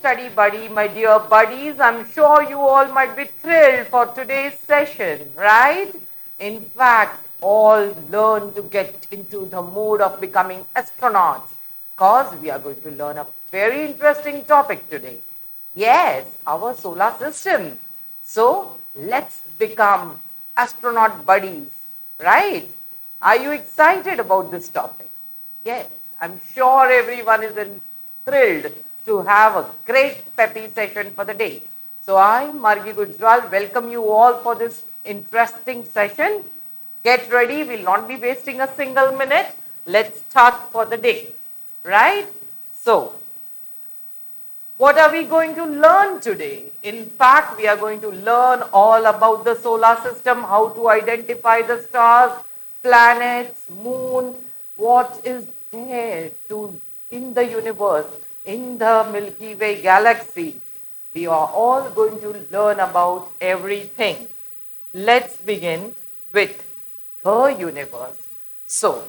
study buddy, my dear buddies. I'm sure you all might be thrilled for today's session, right? In fact, all learn to get into the mode of becoming astronauts because we are going to learn a very interesting topic today. Yes, our solar system. So let's become astronaut buddies, right? Are you excited about this topic? Yes, I'm sure everyone is thrilled to have a great peppy session for the day. So I, Margi Gujral, welcome you all for this interesting session. Get ready, we'll not be wasting a single minute. Let's start for the day, right? So, what are we going to learn today? In fact, we are going to learn all about the solar system, how to identify the stars, planets, moon, what is there in the universe, in the Milky Way Galaxy. We are all going to learn about everything. Let's begin with the universe. So,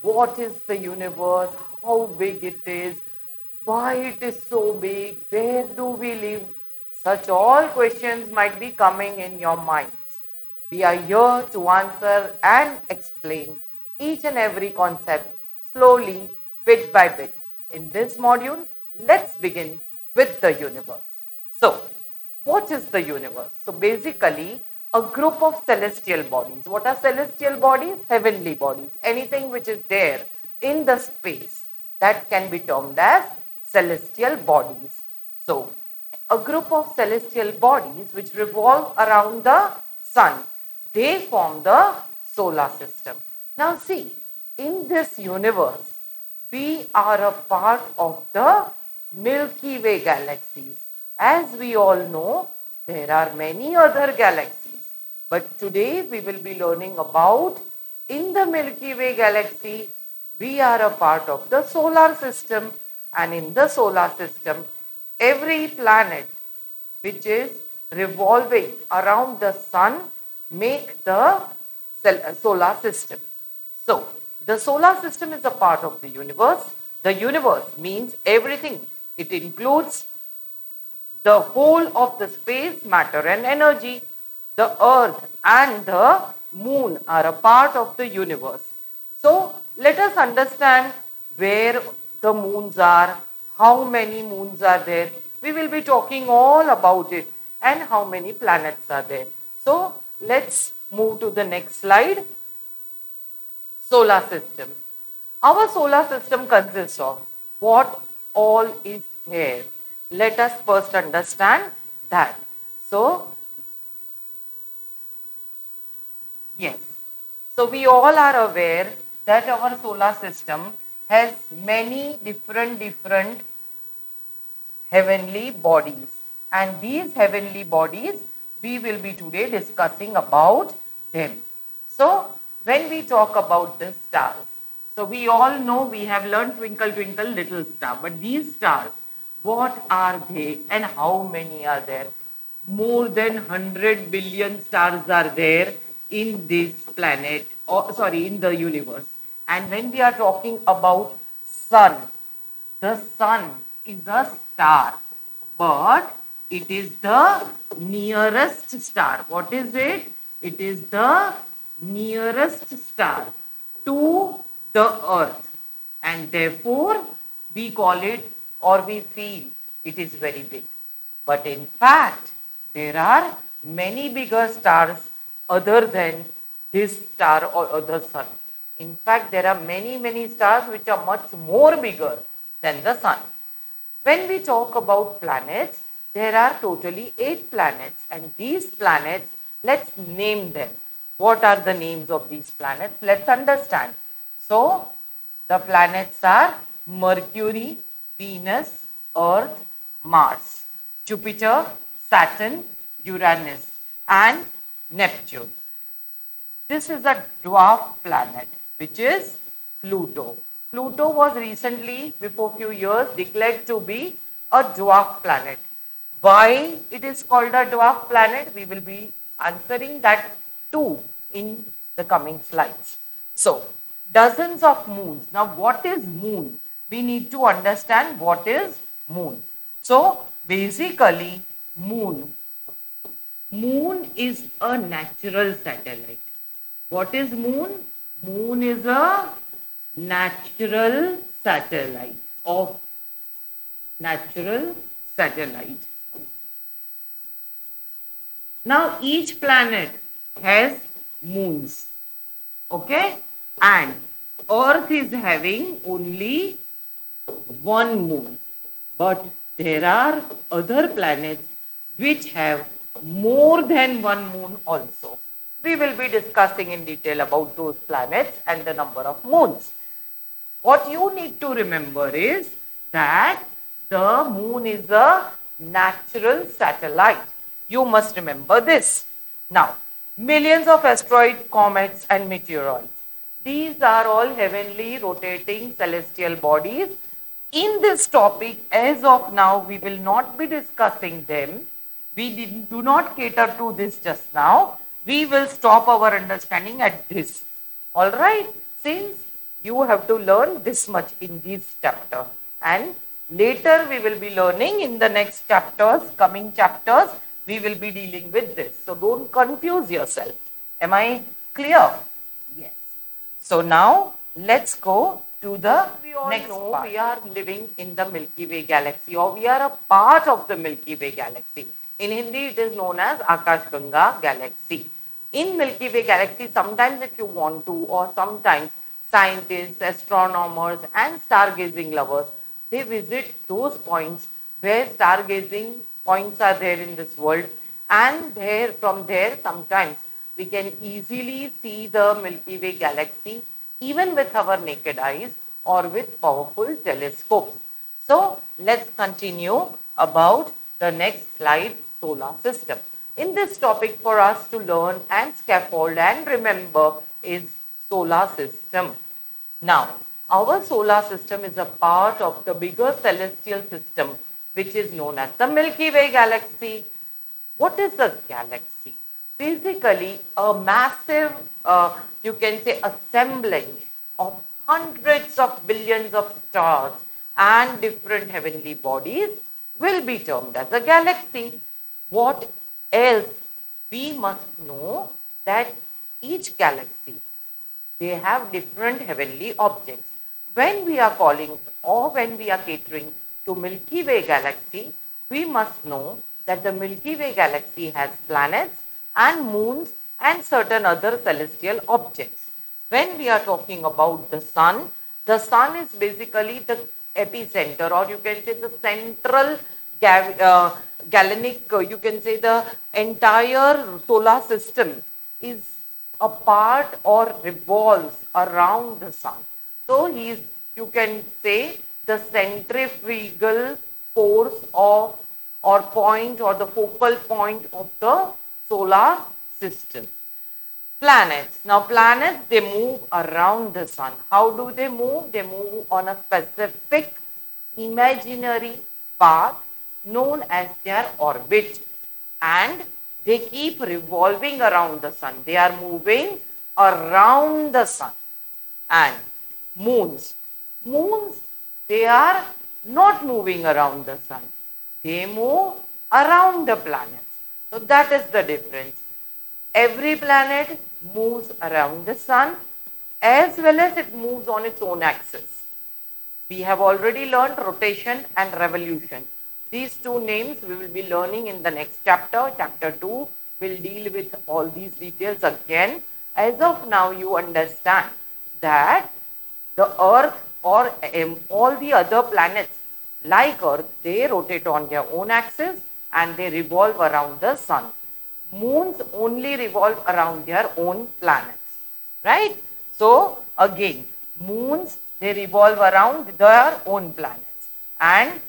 what is the universe? How big it is? Why it is so big? Where do we live? Such all questions might be coming in your minds. We are here to answer and explain each and every concept slowly, bit by bit. In this module, let's begin with the universe. So, what is the universe? So, basically, a group of celestial bodies. What are celestial bodies? Heavenly bodies. Anything which is there in the space, that can be termed as celestial bodies. So, a group of celestial bodies which revolve around the sun, they form the solar system. Now see, in this universe, we are a part of the Milky Way galaxies. As we all know, there are many other galaxies. But today we will be learning about, in the Milky Way galaxy, we are a part of the solar system, and in the solar system, every planet which is revolving around the sun make the solar system. So, the solar system is a part of the universe. The universe means everything. It includes the whole of the space, matter and energy. The earth and the moon are a part of the universe. So, let us understand where the moons are, how many moons are there. We will be talking all about it and how many planets are there. So, let's move to the next slide. Solar system. Our solar system consists of what all is there. Let us first understand that. So, yes. So, we all are aware that our solar system has many different heavenly bodies, and these heavenly bodies we will be today discussing about them. So when we talk about the stars, so we all know, we have learned twinkle twinkle little star, but these stars, what are they and how many are there? More than 100 billion stars are there in this planet, or sorry, in the universe. And when we are talking about sun, the sun is a star, but it is the nearest star. What is it? It is the nearest star to the earth, and therefore we call it, or we feel it is very big. But in fact, there are many bigger stars other than this star or the sun. In fact, there are many stars which are much more bigger than the sun. When we talk about planets, there are totally 8 planets, and these planets, let's name them. What are the names of these planets? Let's understand. So, the planets are Mercury, Venus, Earth, Mars, Jupiter, Saturn, Uranus, and Neptune. This is a dwarf planet, which is Pluto. Pluto was recently, before few years, declared to be a dwarf planet. Why it is called a dwarf planet? We will be answering that too in the coming slides. So, dozens of moons. Now, what is moon? We need to understand what is moon. So basically, moon is a natural satellite. What is moon? Moon is a natural satellite of natural satellite. Now each planet has moons, okay? And Earth is having only one moon. But there are other planets which have more than one moon also. We will be discussing in detail about those planets and the number of moons. What you need to remember is that the moon is a natural satellite. You must remember this. Now, millions of asteroids, comets, and meteoroids. These are all heavenly rotating celestial bodies. In this topic, as of now, we will not be discussing them. We do not cater to this just now. We will stop our understanding at this. All right? Since you have to learn this much in this chapter, and later we will be learning in the next chapters, coming chapters, we will be dealing with this. So don't confuse yourself. Am I clear? Yes. So now let's go to the next part. We are living in the Milky Way Galaxy, or we are a part of the Milky Way Galaxy. In Hindi it is known as Akashganga Galaxy. In Milky Way Galaxy, sometimes if you want to, or sometimes scientists, astronomers and stargazing lovers, they visit those points where stargazing points are there in this world, and from there sometimes we can easily see the Milky Way Galaxy even with our naked eyes or with powerful telescopes. So let's continue about the next slide, solar system. In this topic for us to learn and scaffold and remember is solar system. Now, our solar system is a part of the bigger celestial system which is known as the Milky Way Galaxy. What is a galaxy? Basically, a massive, you can say, assemblage of hundreds of billions of stars and different heavenly bodies will be termed as a galaxy. What else? We must know that each galaxy, they have different heavenly objects. When we are calling or when we are catering to Milky Way Galaxy, we must know that the Milky Way Galaxy has planets and moons and certain other celestial objects. When we are talking about the sun is basically the epicenter, or you can say the central galactic, you can say the entire solar system is a part or revolves around the sun. So he is, you can say, the centrifugal force of or point or the focal point of the solar system. Planets. Now planets, they move around the sun. How do they move? They move on a specific imaginary path known as their orbit, and they keep revolving around the sun. They are moving around the sun. And moons. Moons, they are not moving around the sun. They move around the planets. So that is the difference. Every planet moves around the sun as well as it moves on its own axis. We have already learned rotation and revolution. These two names we will be learning in the next chapter. Chapter 2 will deal with all these details again. As of now, you understand that the Earth or all the other planets like Earth, they rotate on their own axis and they revolve around the sun. Moons only revolve around their own planets, right? So again, moons, they revolve around their own planets, and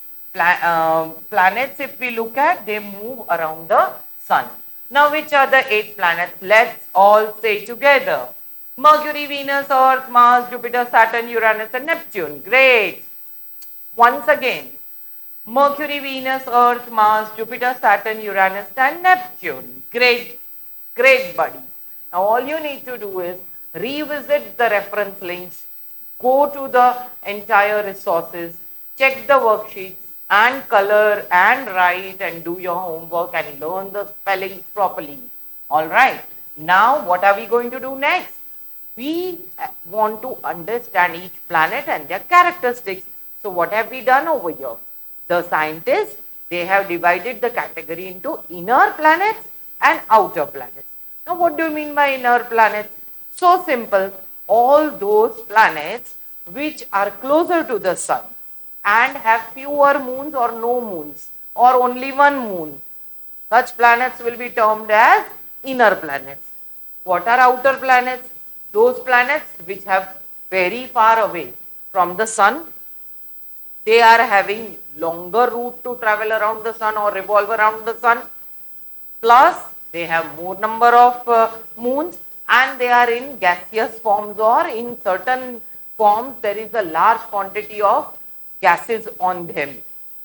planets, if we look at, they move around the sun. Now, which are the 8 planets? Let's all say together. Mercury, Venus, Earth, Mars, Jupiter, Saturn, Uranus and Neptune. Great. Once again, Mercury, Venus, Earth, Mars, Jupiter, Saturn, Uranus and Neptune. Great, great buddies. Now all you need to do is revisit the reference links, go to the entire resources, check the worksheets, and color and write and do your homework and learn the spellings properly. All right. Now, what are we going to do next? We want to understand each planet and their characteristics. So, what have we done over here? The scientists, they have divided the category into inner planets and outer planets. Now, what do you mean by inner planets? So simple. All those planets which are closer to the sun and have fewer moons or no moons or only one moon. Such planets will be termed as inner planets. What are outer planets? Those planets which have very far away from the sun. They are having longer route to travel around the sun or revolve around the sun. Plus, they have more number of moons and they are in gaseous forms or in certain forms there is a large quantity of gases on them,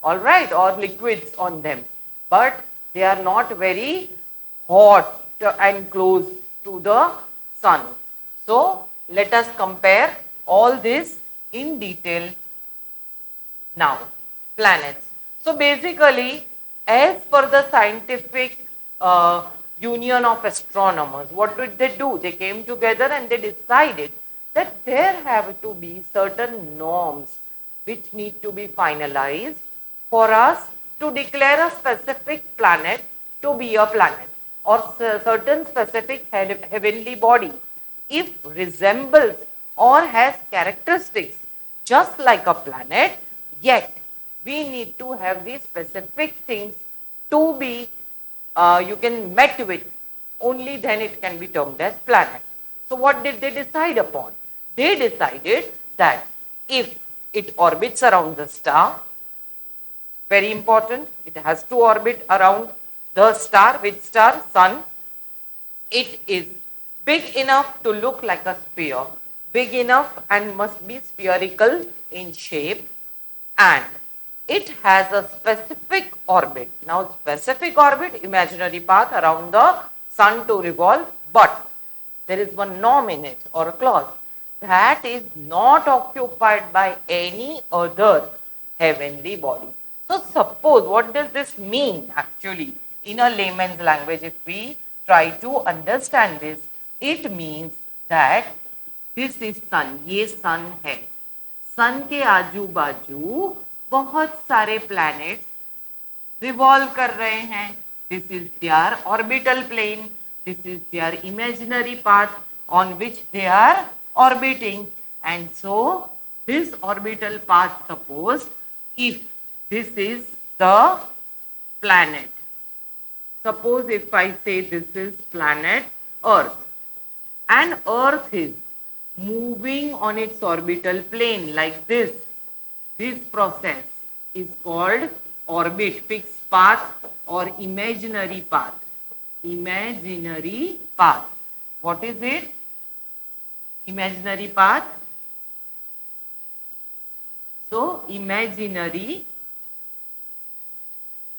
all right, or liquids on them, but they are not very hot and close to the sun. So let us compare all this in detail now. Planets. So basically, as per the scientific union of astronomers, what did they do? They came together and they decided that there have to be certain norms which need to be finalized for us to declare a specific planet to be a planet or certain specific heavenly body if resembles or has characteristics just like a planet, yet we need to have these specific things to be you can met with, only then it can be termed as planet. So what did they decide upon? They decided that if it orbits around the star, very important, it has to orbit around the star. Which star? Sun. It is big enough to look like a sphere, big enough and must be spherical in shape, and it has a specific orbit. Now, specific orbit, imaginary path around the sun to revolve, but there is one norm in it or a clause that is not occupied by any other heavenly body. So, suppose, what does this mean actually in a layman's language? If we try to understand this, it means that this is sun, ये sun है, sun के आजू बाजू बहुत सारे planets revolve कर रहे हैं. This is their orbital plane. This is their imaginary path on which they are orbiting. And so, this orbital path, suppose, if this is the planet. Suppose if I say this is planet Earth, and Earth is moving on its orbital plane like this. This process is called orbit, fixed path or imaginary path. Imaginary path. What is it? Imaginary path. So, imaginary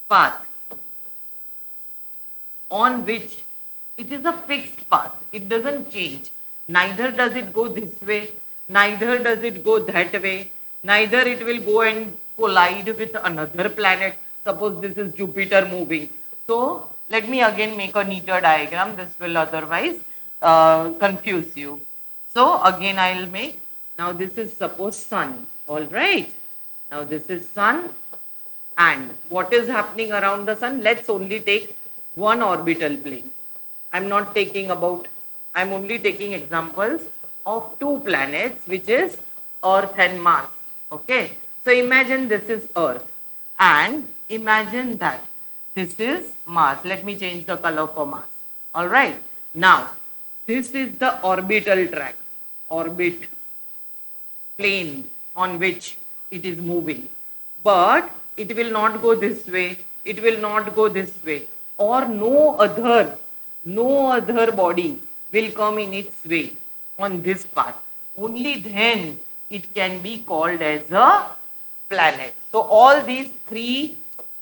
path on which it is a fixed path. It doesn't change. Neither does it go this way, neither does it go that way, neither it will go and collide with another planet. Suppose this is Jupiter moving. So, let me again make a neater diagram. This will otherwise confuse you. So, again I will make, now this is suppose sun, alright. Now this is sun, and what is happening around the sun? Let's only take one orbital plane. I'm not taking about, I'm only taking examples of two planets, which is Earth and Mars. Okay. So imagine this is Earth and imagine that this is Mars. Let me change the color for Mars. All right. Now, this is the orbital track, orbit plane on which it is moving. But it will not go this way. It will not go this way. Or no other body will come in its way on this path. Only then it can be called as a planet. So all these three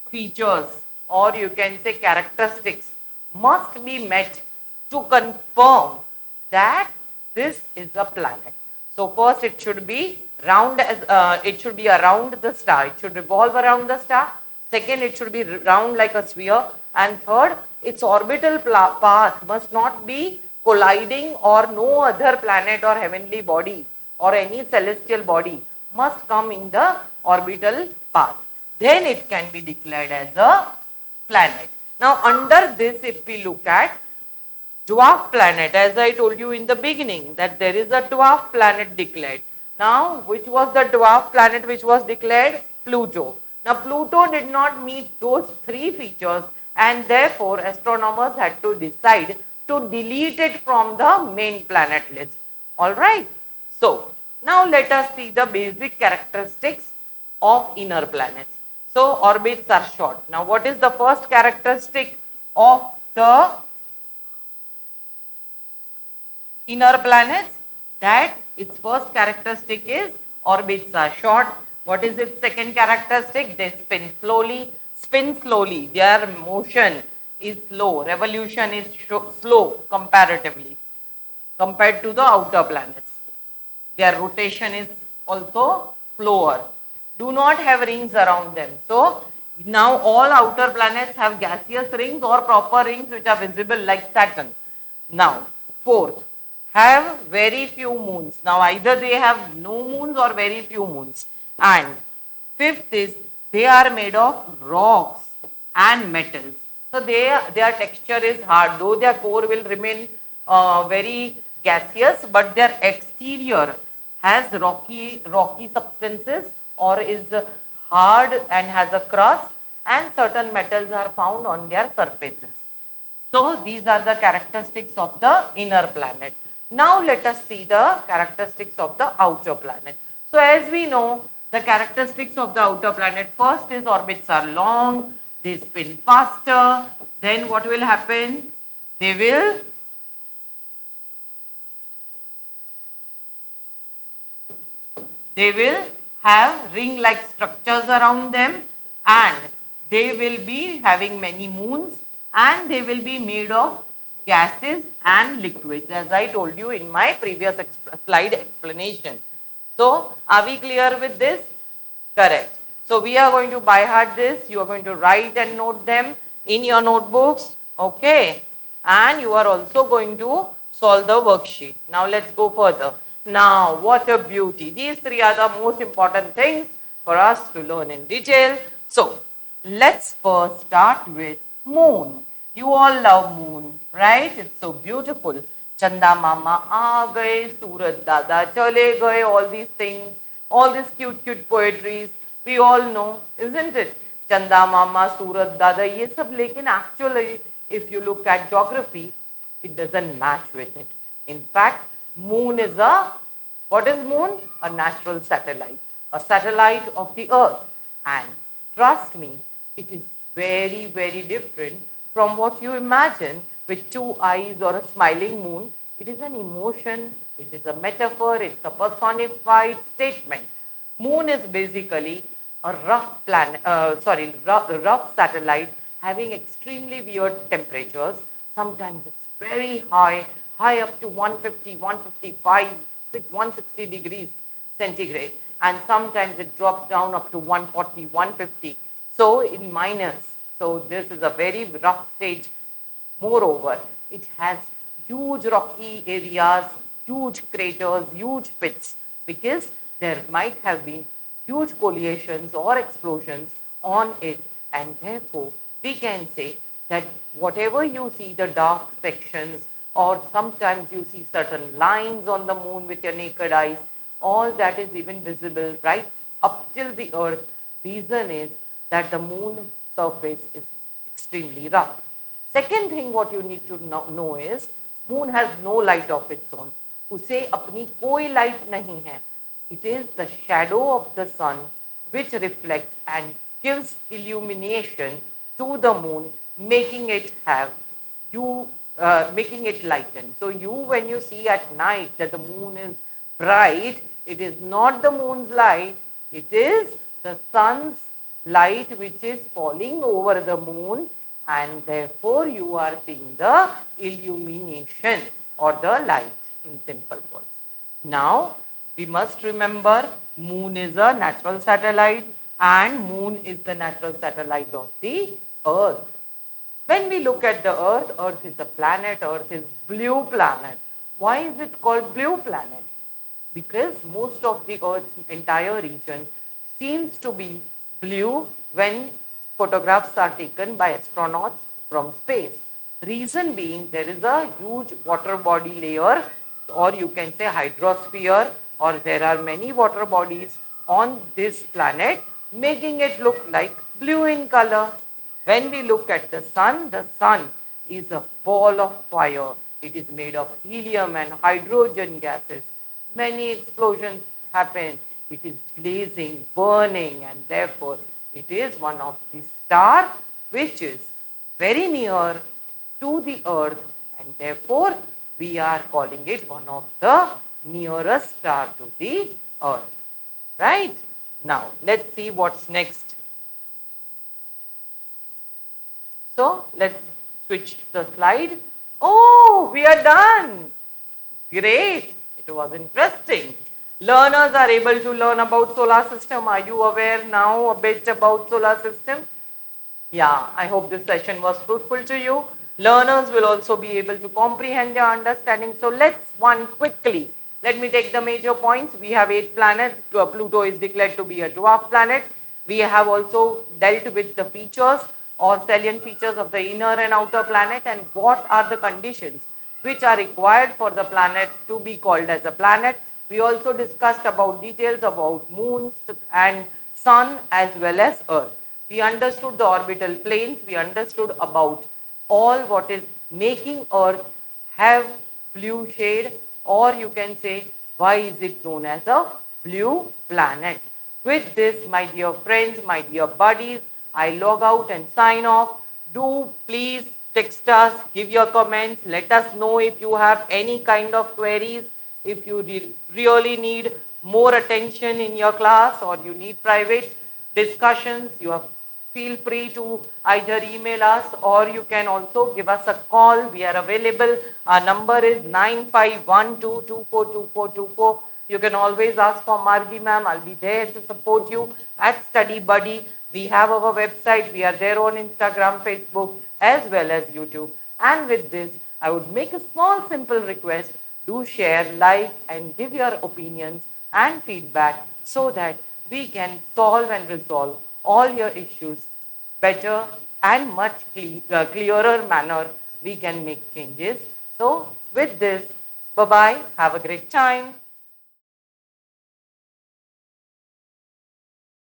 features, or you can say characteristics, must be met to confirm that this is a planet. So first it should be round as it should be around the star. It should revolve around the star. Second, it should be round like a sphere. And third, its orbital path must not be colliding, or no other planet or heavenly body or any celestial body must come in the orbital path. Then it can be declared as a planet. Now, under this, if we look at dwarf planet, as I told you in the beginning, that there is a dwarf planet declared. Now, which was the dwarf planet which was declared? Pluto. Now, Pluto did not meet those three features, and therefore astronomers had to decide to delete it from the main planet list. Alright. So, now let us see the basic characteristics of inner planets. So, orbits are short. Now, what is the first characteristic of the inner planets? That its first characteristic is orbits are short. What is its second characteristic? They spin slowly. Their motion is slow. Revolution is slow comparatively compared to the outer planets. Their rotation is also slower. Do not have rings around them. So now all outer planets have gaseous rings or proper rings which are visible like Saturn. Now, fourth, have very few moons. Now either they have no moons or very few moons. And fifth is they are made of rocks and metals. So their texture is hard, though their core will remain very gaseous, but their exterior has rocky substances or is hard and has a crust, and certain metals are found on their surfaces. So these are the characteristics of the inner planet. Now let us see the characteristics of the outer planet. So as we know, the characteristics of the outer planet, first is orbits are long, they spin faster. Then what will happen? They will have ring-like structures around them, and they will be having many moons, and they will be made of gases and liquids, as I told you in my previous slide explanation. So, are we clear with this? Correct. So, we are going to by heart this. You are going to write and note them in your notebooks. Okay. And you are also going to solve the worksheet. Now, let's go further. Now, what a beauty. These three are the most important things for us to learn in detail. So, let's first start with moon. You all love moon, right? It's so beautiful. Chanda mama aa gaye, Suraj dada chale gaye, all these things, all these cute poetries, we all know, isn't it? Chanda mama, Suraj dada, ye sab, lekin actually, if you look at geography, it doesn't match with it. In fact, moon is what is moon? A natural satellite, a satellite of the earth. And trust me, it is very different from what you imagine with two eyes or a smiling moon. It is an emotion, it is a metaphor, it's a personified statement. Moon is basically a rough rough satellite having extremely weird temperatures. Sometimes it's very high up to 150, 155, 160 degrees centigrade. And sometimes it drops down up to 140, 150. So in minus. So this is a very rough stage. Moreover, it has huge rocky areas, huge craters, huge pits, because there might have been huge collisions or explosions on it, and therefore we can say that whatever you see, the dark sections, or sometimes you see certain lines on the moon with your naked eyes, all that is even visible right up till the earth. Reason is that the moon surface is extremely rough. Second thing what you need to know is moon has no light of its own. उसे अपनी कोई light नहीं है. It is the shadow of the sun which reflects and gives illumination to the moon, making it lighten. So when you see at night that the moon is bright, it is not the moon's light, it is the sun's light which is falling over the moon, and therefore you are seeing the illumination or the light in simple words. Now we must remember Moon is a natural satellite and Moon is the natural satellite of the Earth. When we look at the Earth, Earth is a planet, Earth is blue planet. Why is it called blue planet? Because most of the Earth's entire region seems to be blue when photographs are taken by astronauts from space. Reason being, there is a huge water body layer, or you can say hydrosphere, or there are many water bodies on this planet, making it look like blue in color. When we look at the sun is a ball of fire. It is made of helium and hydrogen gases. Many explosions happen. It is blazing, burning, and therefore it is one of the stars which is very near to the earth, and therefore we are calling it one of the nearest star to the earth. Right? Now, let's see what's next. So, let's switch the slide. Oh, we are done. Great. It was interesting. Learners are able to learn about solar system. Are you aware now a bit about solar system? Yeah, I hope this session was fruitful to you. Learners will also be able to comprehend their understanding. So let's one quickly. Let me take the major points. We have 8 planets. Pluto is declared to be a dwarf planet. We have also dealt with the features or salient features of the inner and outer planet and what are the conditions which are required for the planet to be called as a planet. We also discussed about details about moons and sun as well as earth. We understood the orbital planes. We understood about all what is making earth have blue shade, or you can say why is it known as a blue planet. With this, my dear friends, my dear buddies, I log out and sign off. Do please text us, give your comments, let us know if you have any kind of queries, if you really need more attention in your class or you need private discussions. You have feel free to either email us or you can also give us a call. We are available. Our number is 9512242424. You can always ask for Margi ma'am. I'll be there to support you at Study Buddy. We have our website. We are there on Instagram, Facebook, as well as YouTube. And with this, I would make a small simple request. Do share, like, and give your opinions and feedback so that we can solve and resolve all your issues better and much clearer manner. We can make changes. So with this, bye-bye. Have a great time.